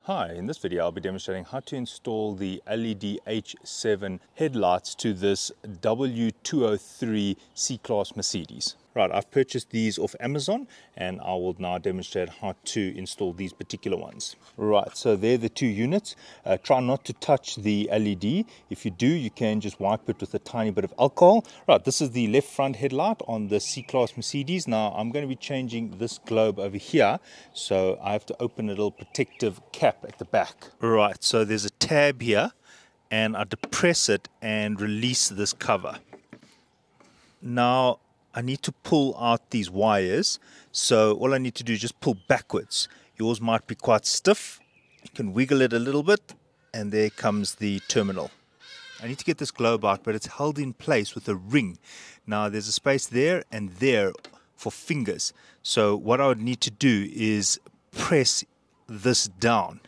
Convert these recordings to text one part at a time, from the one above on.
Hi, in this video I'll be demonstrating how to install the LED H7 headlights to this W203 C-Class Mercedes. Right, I've purchased these off Amazon and I will now demonstrate how to install these particular ones. Right, so they're the two units. Try not to touch the LED. If you do, you can just wipe it with a tiny bit of alcohol. Right, this is the left front headlight on the C-Class Mercedes. Now I'm going to be changing this globe over here, so I have to open a little protective cap at the back. Right, so there's a tab here and I depress it and release this cover. Now I need to pull out these wires, so all I need to do is just pull backwards. Yours might be quite stiff. You can wiggle it a little bit and there comes the terminal. I need to get this globe out, but it's held in place with a ring. Now there's a space there and there for fingers, so what I would need to do is press this down.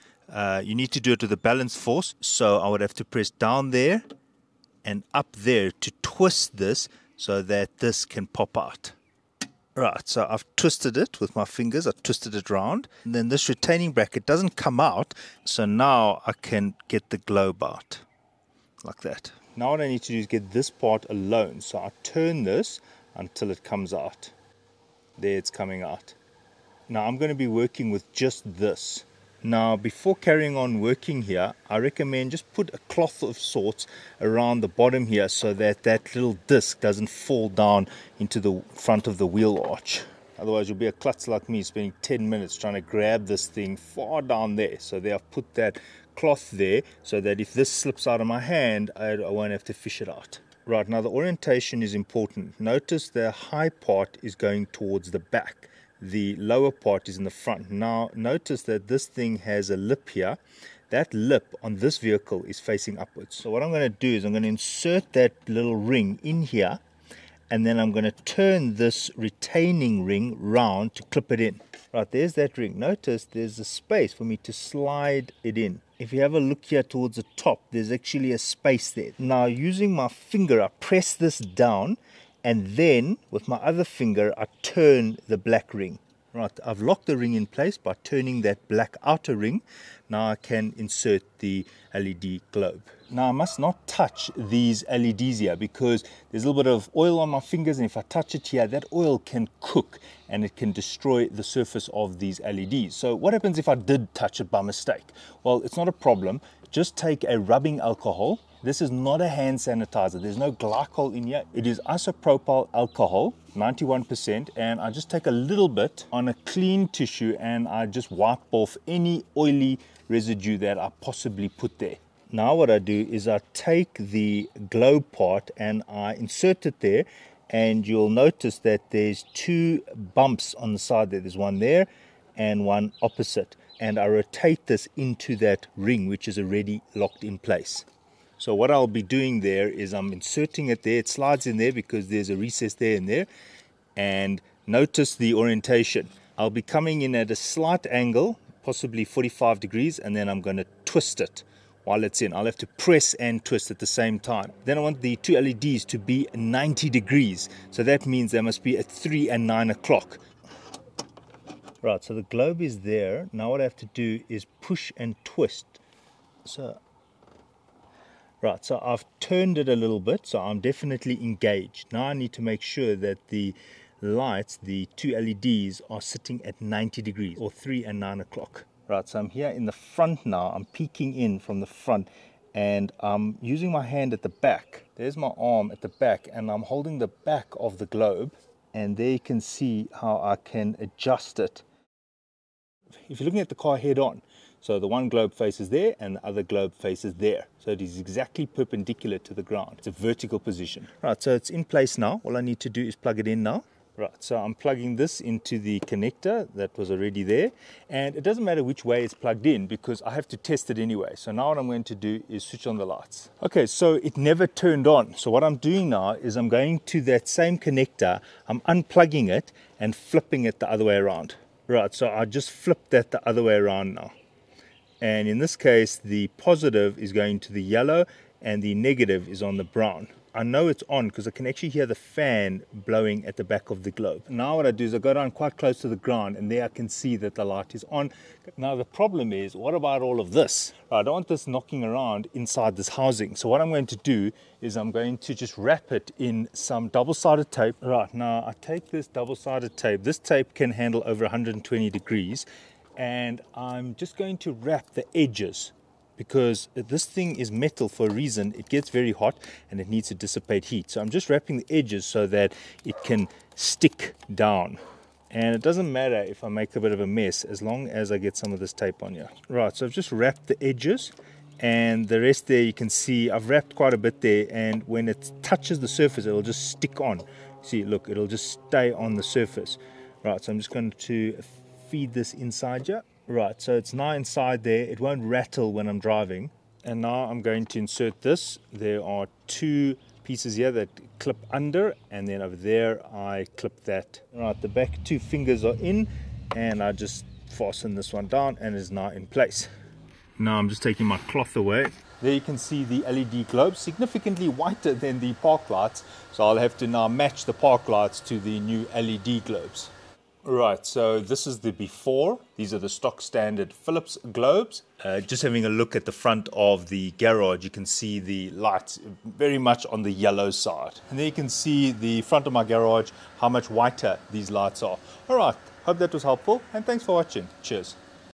You need to do it with a balanced force, so I would have to press down there and up there to twist this so that this can pop out. Right, so I've twisted it with my fingers, I've twisted it round, and then this retaining bracket doesn't come out, so now I can get the globe out, like that. Now what I need to do is get this part alone, so I turn this until it comes out. There, it's coming out. Now I'm going to be working with just this. Now before carrying on working here, I recommend just put a cloth of sorts around the bottom here so that that little disc doesn't fall down into the front of the wheel arch. Otherwise you'll be a klutz like me spending 10 minutes trying to grab this thing far down there. So there I've put that cloth there so that if this slips out of my hand, I won't have to fish it out. Right, now the orientation is important. Notice the high part is going towards the back. The lower part is in the front. Now notice that this thing has a lip here. That lip on this vehicle is facing upwards. So what I'm going to do is I'm going to insert that little ring in here, and then I'm going to turn this retaining ring round to clip it in. Right, there's that ring. Notice there's a space for me to slide it in. If you have a look here towards the top, there's actually a space there. Now using my finger, I press this down, and then with my other finger I turn the black ring. Right, I've locked the ring in place by turning that black outer ring. Now I can insert the LED globe. Now I must not touch these LEDs here because there's a little bit of oil on my fingers, and if I touch it here, that oil can cook and it can destroy the surface of these LEDs. So what happens if I did touch it by mistake? Well, it's not a problem. Just take a rubbing alcohol. This is not a hand sanitizer. There's no glycol in here. It is isopropyl alcohol, 91%, and I just take a little bit on a clean tissue and I just wipe off any oily residue that I possibly put there. Now what I do is I take the globe part and I insert it there, and you'll notice that there's two bumps on the side there. There's one there and one opposite, and I rotate this into that ring which is already locked in place. So what I'll be doing there is I'm inserting it there. It slides in there because there's a recess there and there. And notice the orientation. I'll be coming in at a slight angle, possibly 45 degrees, and then I'm going to twist it while it's in. I'll have to press and twist at the same time. Then I want the two LEDs to be 90 degrees. So that means they must be at 3 and 9 o'clock. Right, so the globe is there. Now what I have to do is push and twist. Right, so I've turned it a little bit, so I'm definitely engaged. Now I need to make sure that the lights, the two LEDs, are sitting at 90 degrees, or 3 and 9 o'clock. Right, so I'm here in the front now. I'm peeking in from the front, and I'm using my hand at the back. There's my arm at the back, and I'm holding the back of the globe, and there you can see how I can adjust it. If you're looking at the car head on, so the one globe faces there and the other globe faces there. So it is exactly perpendicular to the ground. It's a vertical position. Right, so it's in place now. All I need to do is plug it in now. Right, so I'm plugging this into the connector that was already there. And it doesn't matter which way it's plugged in because I have to test it anyway. So now what I'm going to do is switch on the lights. Okay, so it never turned on. So what I'm doing now is I'm going to that same connector, I'm unplugging it and flipping it the other way around. Right, so I just flipped that the other way around now. And in this case, the positive is going to the yellow and the negative is on the brown. I know it's on because I can actually hear the fan blowing at the back of the globe. Now what I do is I go down quite close to the ground, and there I can see that the light is on. Now the problem is, what about all of this? I don't want this knocking around inside this housing. So what I'm going to do is I'm going to just wrap it in some double-sided tape. Right, now I take this double-sided tape. This tape can handle over 120 degrees, and I'm just going to wrap the edges, because this thing is metal for a reason. It gets very hot and it needs to dissipate heat. So I'm just wrapping the edges so that it can stick down. And it doesn't matter if I make a bit of a mess as long as I get some of this tape on here. Right, so I've just wrapped the edges, and the rest there you can see I've wrapped quite a bit there, and when it touches the surface it'll just stick on. See, look, it'll just stay on the surface. Right, so I'm just going to feed this inside here. Right, so it's now inside there. It won't rattle when I'm driving. And now I'm going to insert this. There are two pieces here that clip under, and then over there I clip that. Right, the back two fingers are in, and I just fasten this one down, and it's now in place. Now I'm just taking my cloth away. There you can see the LED globes, significantly whiter than the park lights. So I'll have to now match the park lights to the new LED globes. Right, so this is the before. These are the stock standard Philips globes. Just having a look at the front of the garage, you can see the lights very much on the yellow side. And there you can see the front of my garage, how much whiter these lights are. All right, hope that was helpful, and thanks for watching. Cheers.